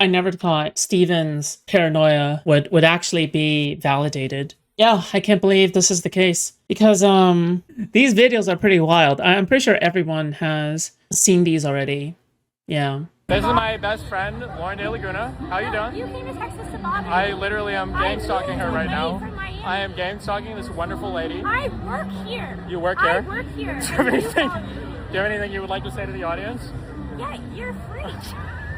I never thought Steven's paranoia would actually be validated. Yeah, I can't believe this is the case. Because these videos are pretty wild. I'm pretty sure everyone has seen these already. Yeah. This is my best friend, Lauren Delaguna. How you doing? You came to Texas to bother me. I literally am gang stalking her right now. I am gang stalking this wonderful lady. I work here. You work here? I work here. Do you have anything you would like to say to the audience? Yeah, you're free.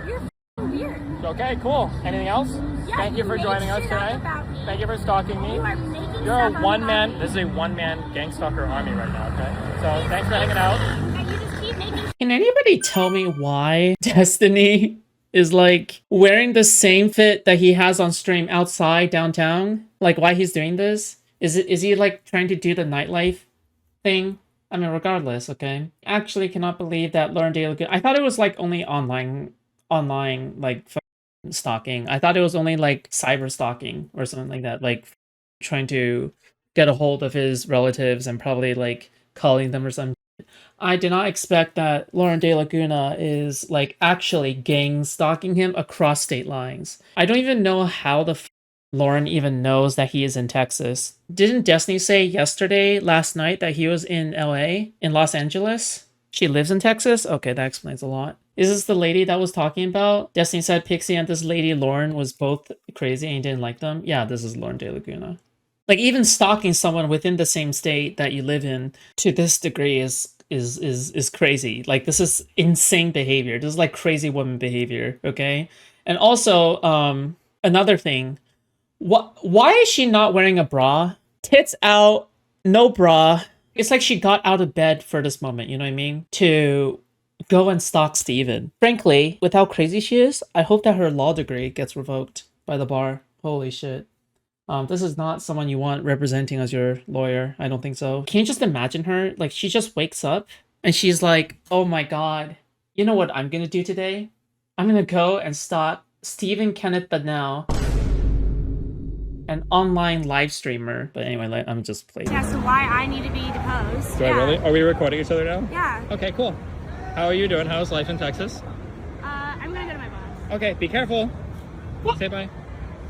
You're weird. Okay, cool. Anything else? Yeah, Thank you for joining us tonight. Thank you for stalking me. You are making You're a stuff one-man, this is a one-man gang stalker army right now, okay? So thanks for hanging out. And you just keep making. Can anybody tell me why Destiny is like wearing the same fit that he has on stream outside downtown? Like why he's doing this? Is he like trying to do the nightlife thing? I mean, regardless, okay. Actually cannot believe that Lauren Delaguna. I thought it was like only online like stalking. I thought it was only like cyber stalking or something like that, like trying to get a hold of his relatives and probably like calling them or something. I did not expect that Lauren Delaguna is like actually gang stalking him across state lines. I don't even know how the Lauren even knows that he is in Texas. Didn't Destiny say last night, that he was in LA, in Los Angeles? She lives in Texas? Okay, that explains a lot. Is this the lady that was talking about? Destiny said Pixie and this lady Lauren was both crazy and didn't like them. Yeah, this is Lauren Delaguna. Like even stalking someone within the same state that you live in to this degree is crazy. Like this is insane behavior. This is like crazy woman behavior, okay? And also, another thing, why is she not wearing a bra? Tits out, no bra. It's like she got out of bed for this moment, you know what I mean? To go and stalk Steven. Frankly, with how crazy she is, I hope that her law degree gets revoked by the bar. Holy shit. This is not someone you want representing as your lawyer. I don't think so. Can you just imagine her? Like, she just wakes up and she's like, oh my god, you know what I'm gonna do today? I'm gonna go and stalk Steven Kenneth Bednell, an online live streamer. But anyway, I'm just playing. Yeah, so why I need to be deposed. Do I really? Are we recording each other now? Yeah. Okay, cool. How are you doing? How's life in Texas? I'm gonna go to my boss. Okay, be careful. Say bye.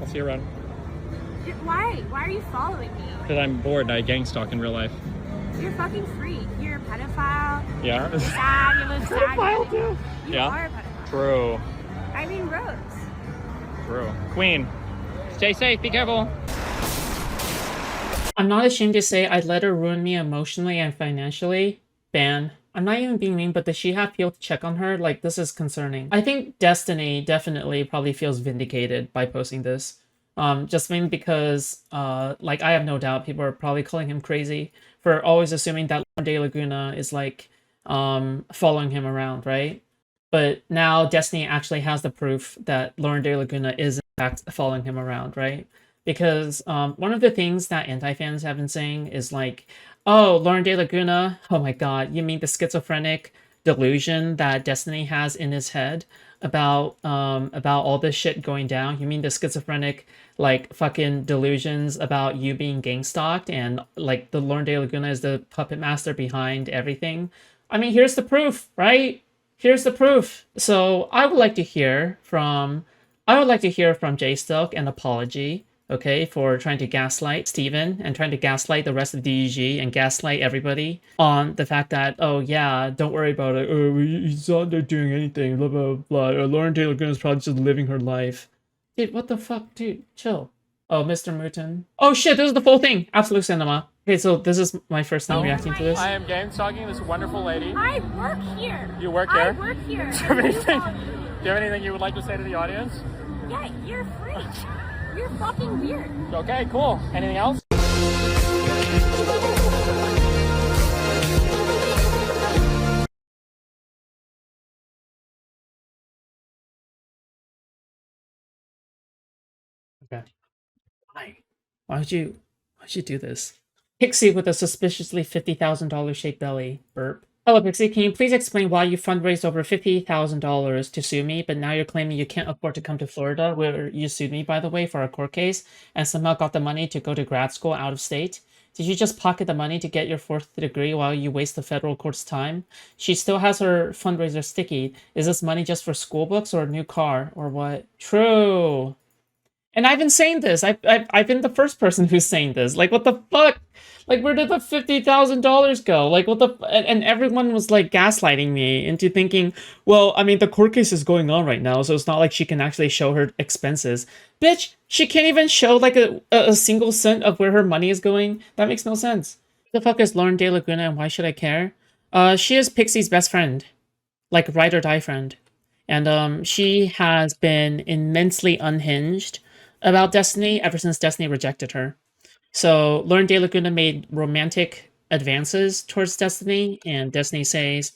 I'll see you around. Why? Why are you following me? Because I'm bored and I gang stalk in real life. You're a fucking freak. You're a pedophile. Yeah? You're sad. You live sad. Pedophile too. You Yeah? are a pedophile. True. I mean, Rose. True. Queen, stay safe, be careful. I'm not ashamed to say I'd let her ruin me emotionally and financially. Ban. I'm not even being mean, but does she have people to check on her? Like, this is concerning. I think Destiny definitely probably feels vindicated by posting this. Just mainly because, like, I have no doubt people are probably calling him crazy for always assuming that Lauren Delaguna is, like, following him around, right? But now Destiny actually has the proof that Lauren Delaguna is, in fact, following him around, right? Because one of the things that anti-fans have been saying is, like, oh, Lauren Delaguna, oh my god, you mean the schizophrenic delusion that Destiny has in his head about all this shit going down? You mean the schizophrenic, like, fucking delusions about you being gang stalked and, like, the Lauren Delaguna is the puppet master behind everything? I mean, here's the proof, right? Here's the proof. So I would like to hear from Jay Stilk an apology, okay, for trying to gaslight Steven and trying to gaslight the rest of DEG and gaslight everybody on the fact that, oh yeah, don't worry about it, oh, he's not doing anything, blah, blah, blah, Lauren Delaguna is probably just living her life. Dude, what the fuck, dude, chill. Oh, Mr. Mouton. Oh shit, this is the full thing, Absolute Cinema. Okay, so this is my first time reacting to this. I am gang stalking this wonderful lady. I work here. You work here? I work here. Do you have anything you would like to say to the audience? Yeah, you're a freak. You're fucking weird. Okay, cool. Anything else? Okay. Why'd you do this? Pixie with a suspiciously $50,000 shaped belly. Burp. Hello, Pixie. Can you please explain why you fundraised over $50,000 to sue me, but now you're claiming you can't afford to come to Florida, where you sued me, by the way, for a court case, and somehow got the money to go to grad school out of state? Did you just pocket the money to get your fourth degree while you waste the federal court's time? She still has her fundraiser sticky. Is this money just for school books or a new car or what? True. And I've been saying this. I've been the first person who's saying this. Like, what the fuck? Like, where did the $50,000 go? Like, what the? And everyone was like gaslighting me into thinking, well, I mean, the court case is going on right now, so it's not like she can actually show her expenses. Bitch, she can't even show like a single cent of where her money is going. That makes no sense. The fuck is Lauren Delaguna, and why should I care? She is Pixie's best friend, like ride or die friend, and she has been immensely unhinged about Destiny ever since Destiny rejected her. So Lauren Delaguna made romantic advances towards Destiny, and Destiny says,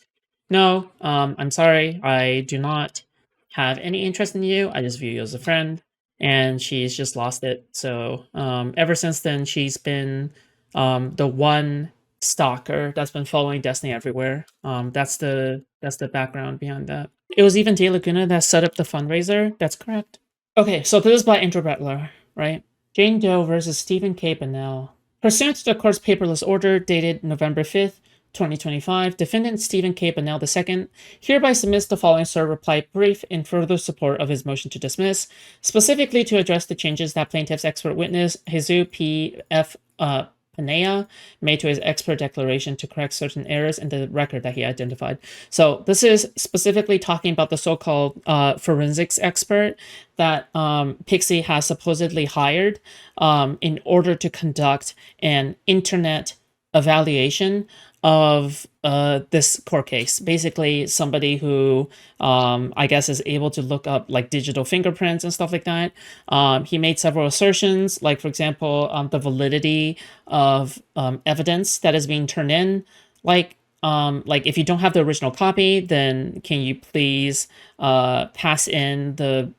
"No, I'm sorry, I do not have any interest in you. I just view you as a friend." And she's just lost it. So ever since then, she's been the one stalker that's been following Destiny everywhere. That's the background behind that. It was even Delaguna that set up the fundraiser. That's correct. Okay, so this is by Andrew Butler, right? Jane Doe versus Stephen K. Bennell. Pursuant to the court's paperless order dated November 5th, 2025, defendant Stephen K. Bennell II hereby submits the following SIR reply brief in further support of his motion to dismiss, specifically to address the changes that plaintiff's expert witness, Jesus P.F. Panea, made to his expert declaration to correct certain errors in the record that he identified. So this is specifically talking about the so-called forensics expert that Pixie has supposedly hired in order to conduct an internet evaluation of this court case. Basically, somebody who I guess is able to look up like digital fingerprints and stuff like that. He made several assertions, like for example, the validity of evidence that is being turned in. Like if you don't have the original copy, then can you please pass in the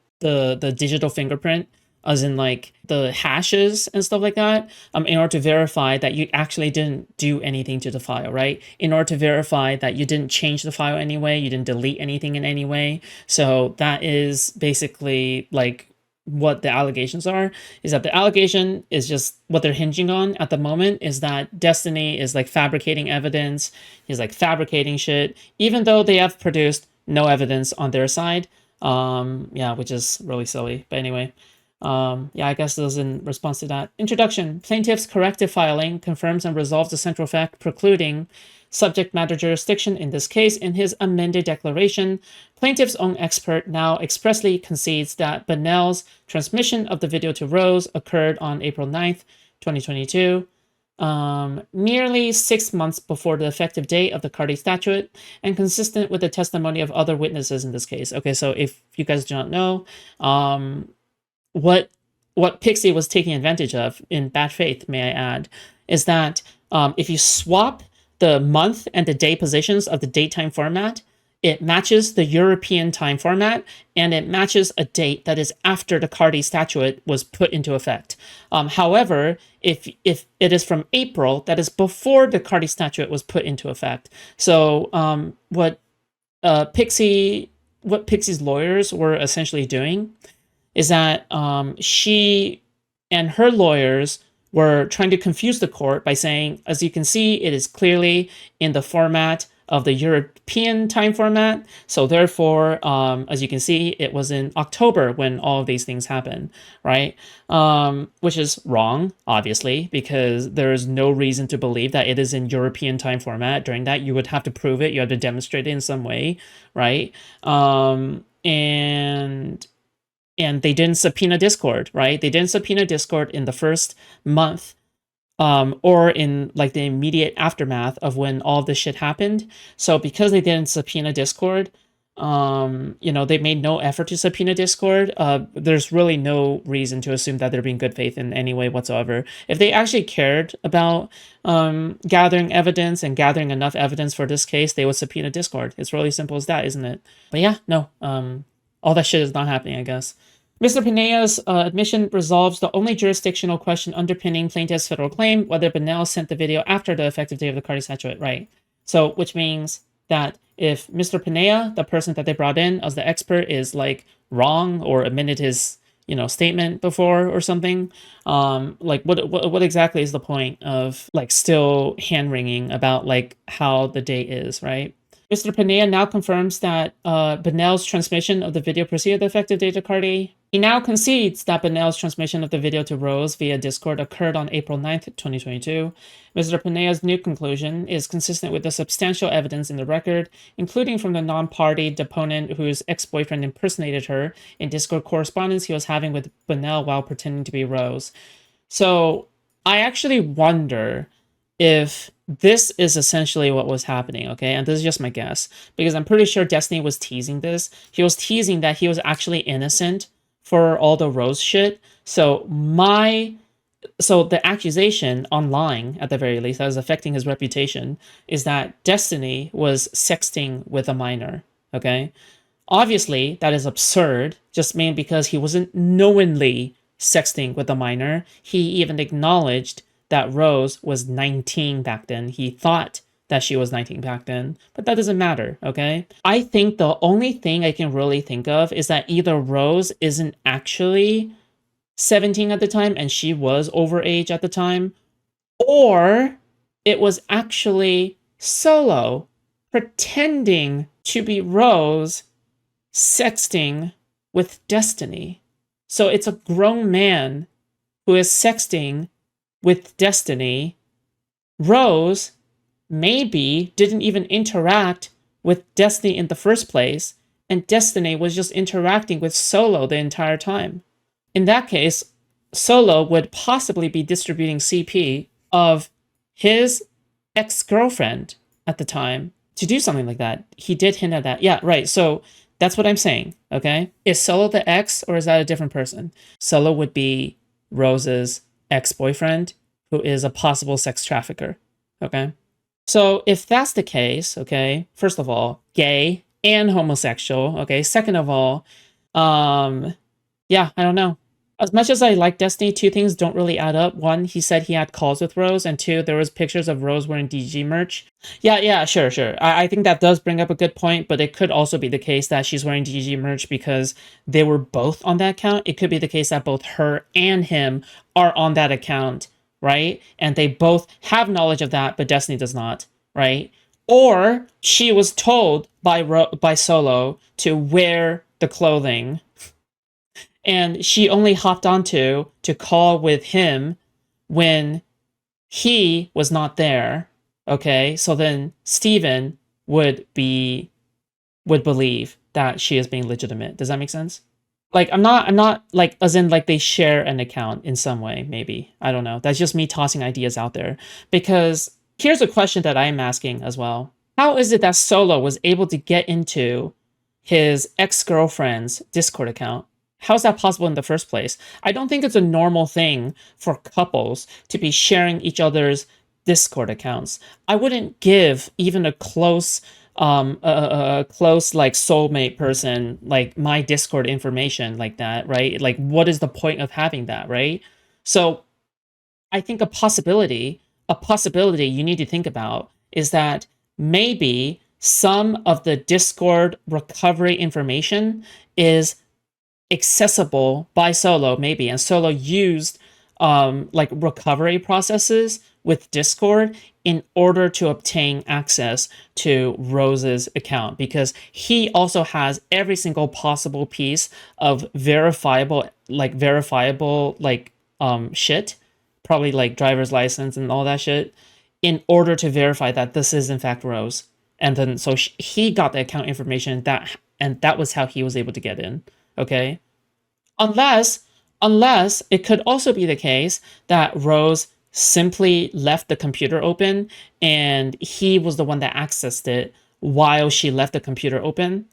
digital fingerprint, as in like the hashes and stuff like that, in order to verify that you actually didn't do anything to the file, right? In order to verify that you didn't change the file anyway, you didn't delete anything in any way. So that is basically like what the allegations are, is that the allegation is just what they're hinging on at the moment is that Destiny is like fabricating evidence. He's like fabricating shit, even though they have produced no evidence on their side. Yeah, which is really silly. But anyway, yeah, I guess this is in response to that. Introduction. Plaintiff's corrective filing confirms and resolves the central fact precluding subject matter jurisdiction in this case. In his amended declaration, plaintiff's own expert now expressly concedes that Bennell's transmission of the video to Rose occurred on April 9th, 2022, nearly 6 months before the effective date of the Cardi statute, and consistent with the testimony of other witnesses in this case. Okay, so if you guys do not know, what Pixie was taking advantage of, in bad faith, may I add, is that if you swap the month and the day positions of the date-time format, it matches the European time format, and it matches a date that is after the Cardi statute was put into effect. However, if it is from April, that is before the Cardi statute was put into effect. So what Pixie's lawyers were essentially doing is that she and her lawyers were trying to confuse the court by saying, as you can see, it is clearly in the format of the European time format. So therefore, as you can see, it was in October when all of these things happened, right? Which is wrong, obviously, because there is no reason to believe that it is in European time format during that. You would have to prove it. You have to demonstrate it in some way, right? And they didn't subpoena Discord, right? They didn't subpoena Discord in the first month, or in like the immediate aftermath of when all of this shit happened. So because they didn't subpoena Discord, they made no effort to subpoena Discord. There's really no reason to assume that they're being good faith in any way whatsoever. If they actually cared about gathering evidence and gathering enough evidence for this case, they would subpoena Discord. It's really simple as that, isn't it? But yeah, no, all that shit is not happening, I guess. Mr. Pinea's admission resolves the only jurisdictional question underpinning plaintiff's federal claim, whether Bennell sent the video after the effective date of the Cardi statute, right? So, which means that if Mr. Pinea, the person that they brought in as the expert, is like wrong or admitted his, you know, statement before or something. Like what exactly is the point of like still hand wringing about like how the day is, right? Mr. Pineda now confirms that Benel's transmission of the video preceded the effective date of Cardi. He now concedes that Benel's transmission of the video to Rose via Discord occurred on April 9th, 2022. Mr. Pineda's new conclusion is consistent with the substantial evidence in the record, including from the non-party deponent whose ex-boyfriend impersonated her in Discord correspondence he was having with Benel while pretending to be Rose. So I actually wonder if this is essentially what was happening, okay? And this is just my guess, because I'm pretty sure Destiny was teasing this. He was teasing that he was actually innocent for all the Rose shit. So the accusation online, at the very least, that is affecting his reputation, is that Destiny was sexting with a minor, okay? Obviously, that is absurd, just mainly because he wasn't knowingly sexting with a minor. He even acknowledged that Rose was 19 back then. He thought that she was 19 back then, but that doesn't matter, okay? I think the only thing I can really think of is that either Rose isn't actually 17 at the time and she was overage at the time, or it was actually Solo pretending to be Rose sexting with Destiny. So it's a grown man who is sexting with Destiny. Rose maybe didn't even interact with Destiny in the first place, and Destiny was just interacting with Solo the entire time. In that case, Solo would possibly be distributing CP of his ex-girlfriend at the time to do something like that. He did hint at that. Yeah, right. So that's what I'm saying, okay? Is Solo the ex, or is that a different person? Solo would be Rose's ex-boyfriend, who is a possible sex trafficker, okay? So if that's the case, okay, first of all, gay and homosexual, okay? Second of all, yeah, I don't know. As much as I like Destiny, two things don't really add up. One, he said he had calls with Rose, and two, there was pictures of Rose wearing DG merch. Yeah, sure. I think that does bring up a good point, but it could also be the case that she's wearing DG merch because they were both on that account. It could be the case that both her and him are on that account, right? And they both have knowledge of that, but Destiny does not, right? Or she was told by Solo to wear the clothing, and she only hopped onto to call with him when he was not there. Okay, so then Steven would believe that she is being legitimate. Does that make sense? Like I'm not like as in like they share an account in some way, maybe. I don't know. That's just me tossing ideas out there. Because here's a question that I'm asking as well. How is it that Solo was able to get into his ex-girlfriend's Discord account? How is that possible in the first place? I don't think it's a normal thing for couples to be sharing each other's Discord accounts. I wouldn't give even a close like soulmate person like my Discord information like that, right? Like what is the point of having that, right? So I think a possibility you need to think about is that maybe some of the Discord recovery information is accessible by Solo, maybe, and Solo used like recovery processes with Discord in order to obtain access to Rose's account, because he also has every single possible piece of verifiable shit, probably like driver's license and all that shit, in order to verify that this is in fact Rose. And then so he got the account information, and that was how he was able to get in. Okay, unless it could also be the case that Rose simply left the computer open and he was the one that accessed it while she left the computer open.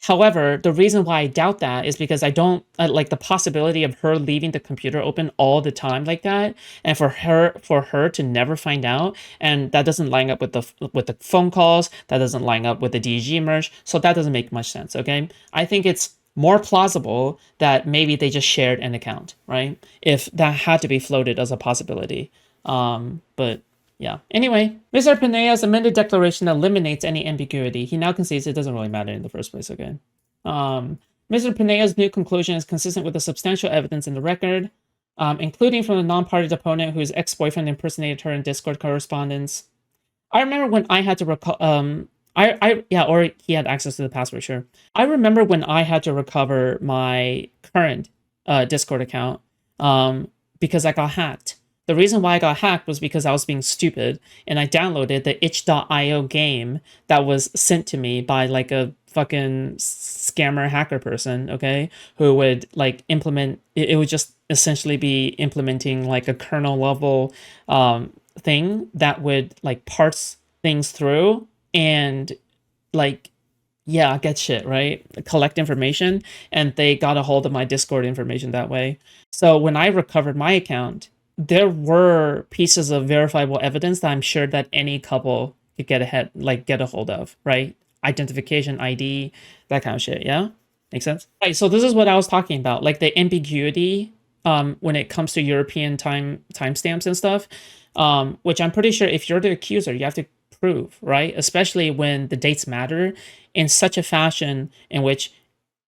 However, the reason why I doubt that is because I don't like the possibility of her leaving the computer open all the time like that, and for her to never find out, and that doesn't line up with the phone calls, that doesn't line up with the DG merge, so that doesn't make much sense. Okay, I think it's more plausible that maybe they just shared an account, right? If that had to be floated as a possibility. But yeah. Anyway, Mr. Pineda's amended declaration eliminates any ambiguity. He now concedes it doesn't really matter in the first place, okay? Mr. Mr. Pinea's new conclusion is consistent with the substantial evidence in the record, including from the non-party deponent whose ex-boyfriend impersonated her in Discord correspondence. I remember when I had to or he had access to the password, sure. I remember when I had to recover my current Discord account because I got hacked. The reason why I got hacked was because I was being stupid and I downloaded the itch.io game that was sent to me by like a fucking scammer hacker person, okay, who would like implement it would just essentially be implementing like a kernel level thing that would like parse things through and like get shit, right? Collect information, and they got a hold of my Discord information that way. So when I recovered my account, there were pieces of verifiable evidence that I'm sure that any couple could get a hold of, right? Identification, ID, that kind of shit, yeah? Makes sense? Right, so this is what I was talking about, like the ambiguity when it comes to European timestamps and stuff, which I'm pretty sure if you're the accuser, you have to prove, right? Especially when the dates matter in such a fashion in which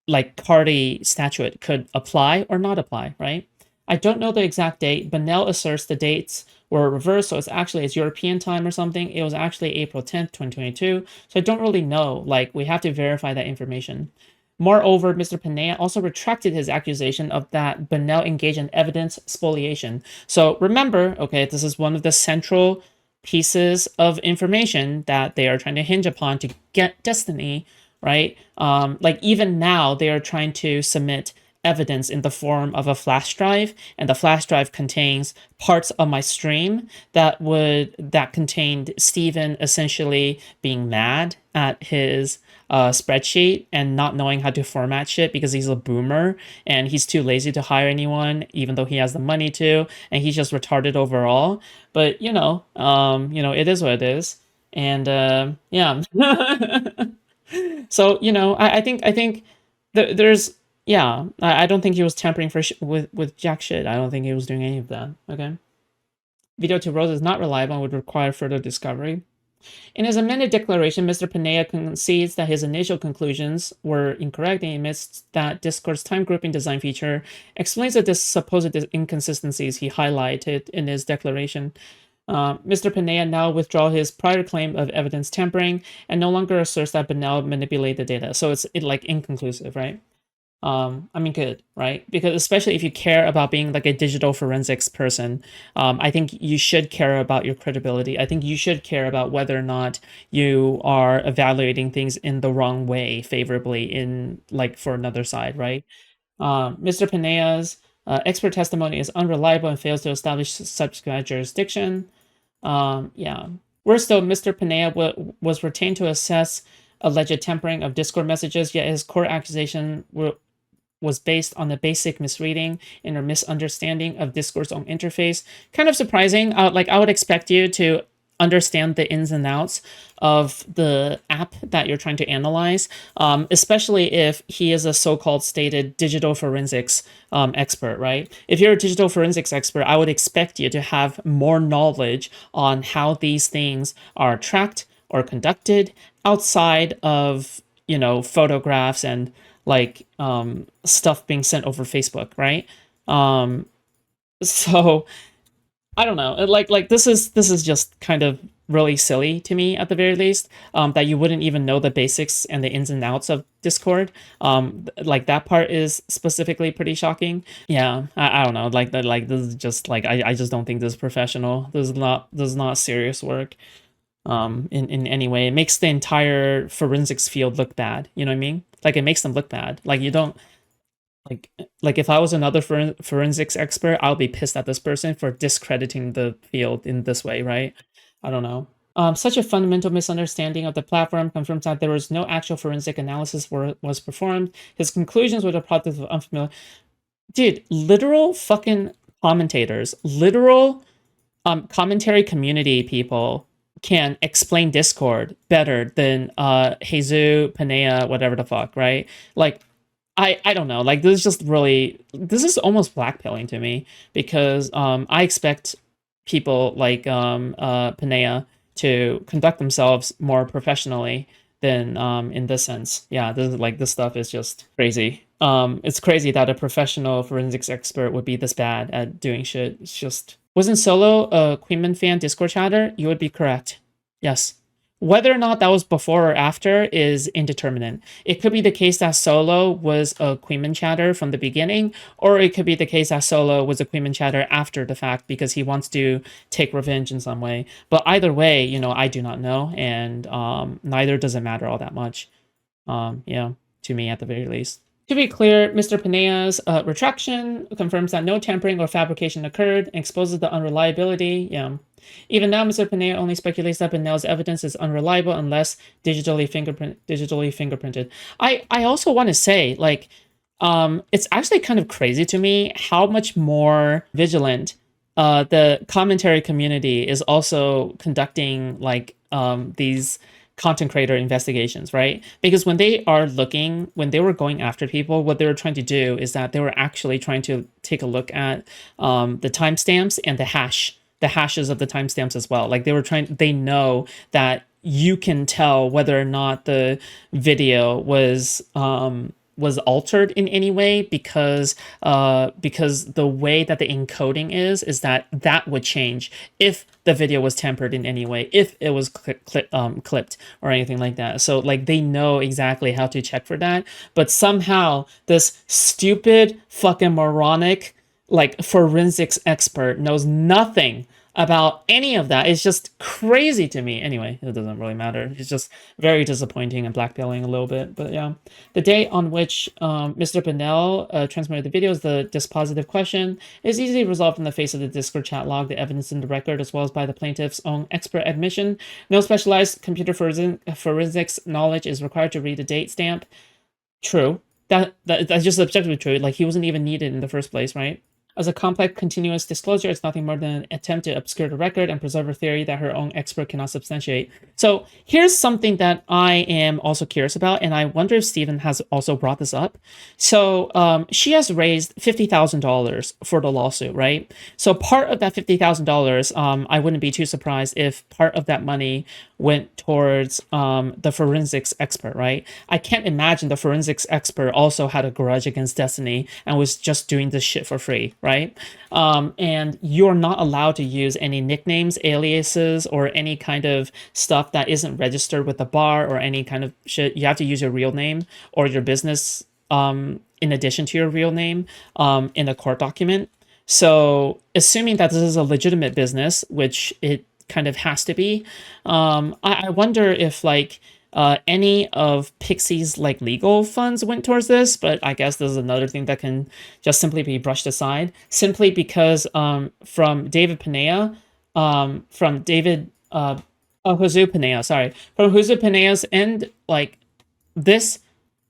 like party statute could apply or not apply, right? I don't know the exact date, but Nell asserts the dates were reversed, so it's European time or something. It was actually April 10th, 2022. So I don't really know. Like, we have to verify that information. Moreover, Mr. Pinea also retracted his accusation of that Bonnell engaged in evidence spoliation. So remember, okay, this is one of the central pieces of information that they are trying to hinge upon to get Destiny, right? Like even now, they are trying to submit evidence in the form of a flash drive, and the flash drive contains parts of my stream that contained Steven essentially being mad at his spreadsheet and not knowing how to format shit because he's a boomer and he's too lazy to hire anyone even though he has the money to, and he's just retarded overall. But it is what it is. And yeah. So I think there's I don't think he was tampering with jack shit. I don't think he was doing any of that. Okay. Video to Rose is not reliable and would require further discovery. In his amended declaration, Mr. Pinea concedes that his initial conclusions were incorrect and admits that Discord's time grouping design feature explains the supposed inconsistencies he highlighted in his declaration. Mr. Pinea now withdraw his prior claim of evidence tampering and no longer asserts that Bonnell manipulated the data. So it's like inconclusive, right? I mean, good, right? Because especially if you care about being like a digital forensics person, I think you should care about your credibility. I think you should care about whether or not you are evaluating things in the wrong way, favorably in like for another side, right? Mr. Pinea's expert testimony is unreliable and fails to establish subject matter jurisdiction. Worse still, Mr. Pinea was retained to assess alleged tampering of Discord messages, yet his core accusation was based on the basic misreading and or misunderstanding of Discord's own interface. Kind of surprising. I would expect you to understand the ins and outs of the app that you're trying to analyze, especially if he is a so-called stated digital forensics expert, right? If you're a digital forensics expert, I would expect you to have more knowledge on how these things are tracked or conducted outside of, photographs and like stuff being sent over Facebook, right? So I don't know. Like this is just kind of really silly to me at the very least. That you wouldn't even know the basics and the ins and outs of Discord. Like that part is specifically pretty shocking. Yeah, I don't know. Like that. Like this is just like I just don't think this is professional. This is not serious work. In any way. It makes the entire forensics field look bad. You know what I mean? Like it makes them look bad. Like you don't like if I was another forensics expert, I'll be pissed at this person for discrediting the field in this way, right? I don't know. Such a fundamental misunderstanding of the platform confirms that there was no actual forensic analysis was performed. His conclusions were the product of unfamiliar. Dude, literal fucking commentators, literal commentary community people can explain Discord better than Jesus, Pinea, whatever the fuck, right? Like, I don't know. Like, this is almost blackpilling to me because I expect people like Pinea to conduct themselves more professionally than in this sense. Yeah, this stuff is just crazy. It's crazy that a professional forensics expert would be this bad at doing shit. It's just, wasn't Solo a Queenman fan Discord chatter? You would be correct. Yes. Whether or not that was before or after is indeterminate. It could be the case that Solo was a Queenman chatter from the beginning, or it could be the case that Solo was a Queenman chatter after the fact because he wants to take revenge in some way. But either way, I do not know, and neither does it matter all that much. To me at the very least. To be clear, Mr. Penea's retraction confirms that no tampering or fabrication occurred and exposes the unreliability. Yeah. Even now, Mr. Penea only speculates that Benel's evidence is unreliable unless digitally fingerprinted. I also want to say, like, it's actually kind of crazy to me how much more vigilant the commentary community is also conducting, like, these content creator investigations, right? Because when they were going after people, what they were trying to do is that they were actually trying to take a look at the timestamps and the hashes of the timestamps as well. Like they know that you can tell whether or not the video was altered in any way because the way that the encoding is that would change if the video was tampered in any way, if it was clipped or anything like that. So like they know exactly how to check for that, but somehow this stupid fucking moronic like forensics expert knows nothing about any of that. It's just crazy to me. Anyway, it doesn't really matter. It's just very disappointing and blackmailing a little bit. But yeah, the date on which Mr. Pinnell transmitted the video is the dispositive question. It is easily resolved in the face of the Discord chat log, the evidence in the record, as well as by the plaintiff's own expert admission. No specialized computer forensics knowledge is required to read a date stamp. True. That's just objectively true. Like, he wasn't even needed in the first place, right? As a complex continuous disclosure, it's nothing more than an attempt to obscure the record and preserve a theory that her own expert cannot substantiate. So here's something that I am also curious about, and I wonder if Stephen has also brought this up. So she has raised $50,000 for the lawsuit, right? So part of that $50,000, I wouldn't be too surprised if part of that money went towards the forensics expert, right? I can't imagine the forensics expert also had a grudge against Destiny and was just doing this shit for free, right? And you're not allowed to use any nicknames, aliases, or any kind of stuff that isn't registered with the bar or any kind of shit. You have to use your real name or your business in addition to your real name in a court document. So assuming that this is a legitimate business, which it kind of has to be, I wonder if like any of pxie's like legal funds went towards this, but I guess this is another thing that can just simply be brushed aside, simply because from David Pinea, from David Jose Pinea, sorry, from Jose Pinea's end, like this,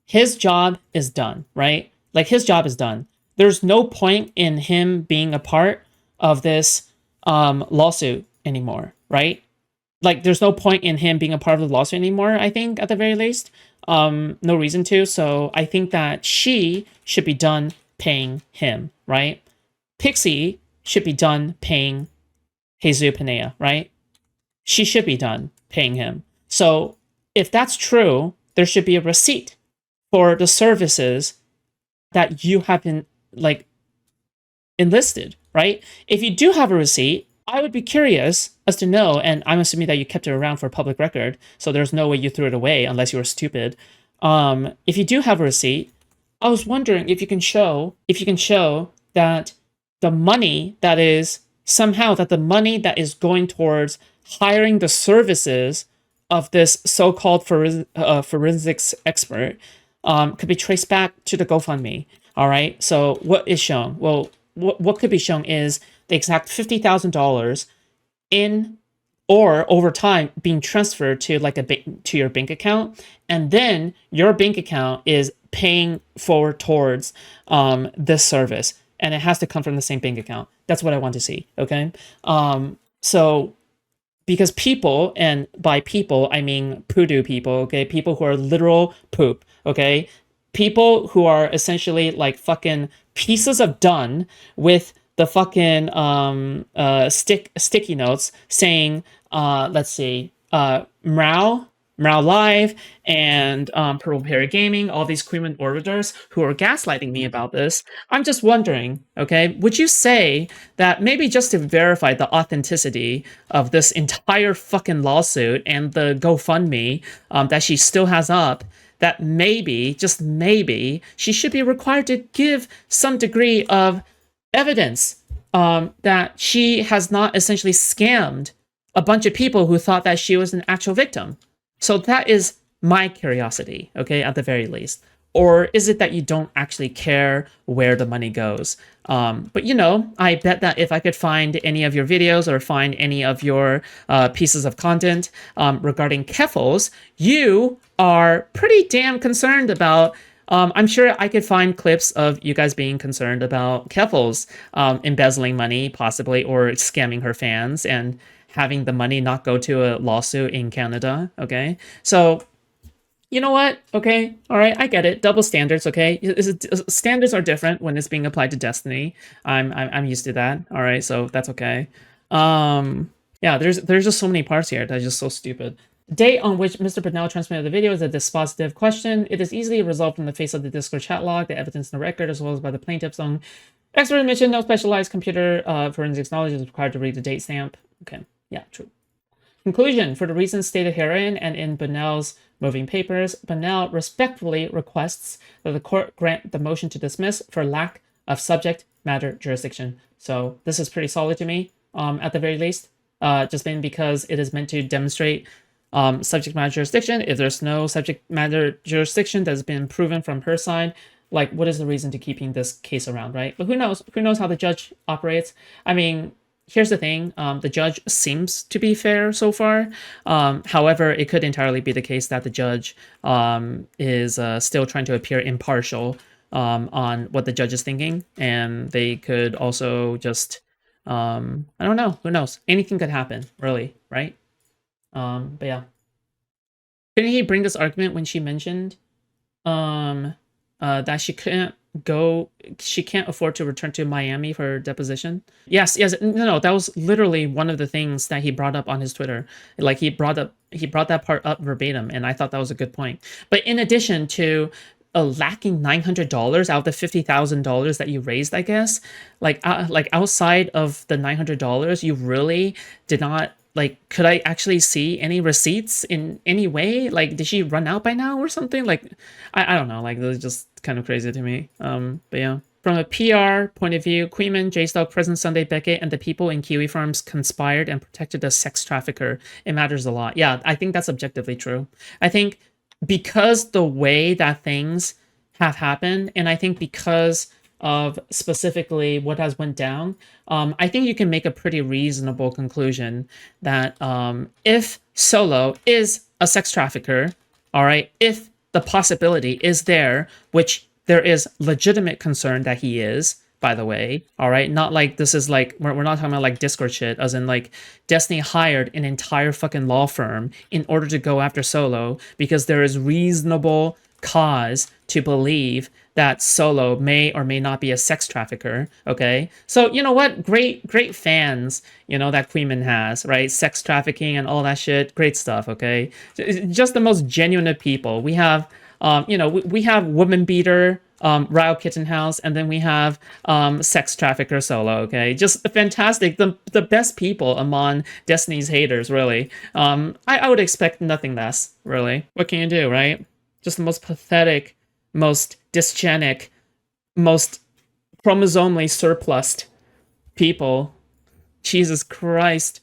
his job is done, right? Like his job is done. There's no point in him being a part of this lawsuit anymore, right? Like there's no point in him being a part of the lawsuit anymore, I think, at the very least. No reason to. So I think that she should be done paying him, right? Pixie should be done paying Jesus Pinea, right? She should be done paying him. So if that's true, there should be a receipt for the services that you have been like enlisted, right? If you do have a receipt, I would be curious as to know, and I'm assuming that you kept it around for public record, so there's no way you threw it away unless you were stupid. If you do have a receipt, I was wondering if you can show that the money that is going towards hiring the services of this so-called forensics expert could be traced back to the GoFundMe. All right. So what is shown? Well, what could be shown is the exact $50,000 in or over time being transferred to like to your bank account, and then your bank account is paying forward towards this service, and it has to come from the same bank account. That's what I want to see. Okay. So because people, and by people I mean poodoo people, okay, people who are literal poop, okay, people who are essentially like fucking pieces of dung with the fucking sticky notes saying let's see, Mrao Morale Live and Purple Perry Gaming, all these Queen orbiters who are gaslighting me about this. I'm just wondering, okay, would you say that maybe just to verify the authenticity of this entire fucking lawsuit and the GoFundMe that she still has up, that maybe, just maybe, she should be required to give some degree of evidence that she has not essentially scammed a bunch of people who thought that she was an actual victim? So that is my curiosity, okay, at the very least. Or is it that you don't actually care where the money goes? But I bet that if I could find any of your videos or find any of your pieces of content regarding Keffels, you are pretty damn concerned about. I'm sure I could find clips of you guys being concerned about Keffels embezzling money, possibly, or scamming her fans and having the money not go to a lawsuit in Canada, okay? So, you know what? Okay, all right, I get it. Double standards, okay? Standards are different when it's being applied to Destiny. I'm used to that. All right, so that's okay. Yeah, there's just so many parts here that are just so stupid. The date on which Mr. Bernal transmitted the video is a dispositive question. It is easily resolved from the face of the Discord chat log, the evidence in the record, as well as by the plaintiff's own expert admission. No specialized computer forensics knowledge is required to read the date stamp. Okay, yeah, true. Conclusion. For the reasons stated herein and in Bernal's moving papers, Bernal respectfully requests that the court grant the motion to dismiss for lack of subject matter jurisdiction. So this is pretty solid to me, at the very least, just been because it is meant to demonstrate subject matter jurisdiction. If there's no subject matter jurisdiction that's been proven from her side, like, what is the reason to keeping this case around, right? But who knows? Who knows how the judge operates? I mean, here's the thing. The judge seems to be fair so far. However, it could entirely be the case that the judge is still trying to appear impartial on what the judge is thinking. And they could also just, I don't know. Who knows? Anything could happen, really, right? But yeah. Couldn't he bring this argument when she mentioned that she can't afford to return to Miami for her deposition? Yes, no, that was literally one of the things that he brought up on his Twitter. Like, he brought that part up verbatim, and I thought that was a good point. But in addition to lacking $900 out of the $50,000 that you raised, I guess, like outside of the $900, you really did not. Like, could I actually see any receipts in any way? Like, did she run out by now or something? Like, I don't know. Like, this is just kind of crazy to me. But yeah. From a PR point of view, Queenman, J-Stalk, President Sunday Beckett, and the people in Kiwi Farms conspired and protected a sex trafficker. It matters a lot. Yeah, I think that's objectively true. I think because the way that things have happened, and I think because of specifically what has went down, I think you can make a pretty reasonable conclusion that if Solo is a sex trafficker, all right, if the possibility is there, which there is legitimate concern that he is, by the way, all right, not like this is like, we're not talking about like Discord shit, as in like Destiny hired an entire fucking law firm in order to go after Solo because there is reasonable cause to believe that Solo may or may not be a sex trafficker, okay? So, you know what? Great fans, that Queenman has, right? Sex trafficking and all that shit. Great stuff, okay? Just the most genuine of people. We have, we have woman beater, Ryle Kittenhouse, and then we have sex trafficker Solo, okay? Just fantastic. The best people among Destiny's haters, really. I would expect nothing less, really. What can you do, right? Just the most pathetic, most dysgenic, most chromosomally surplused people. Jesus Christ.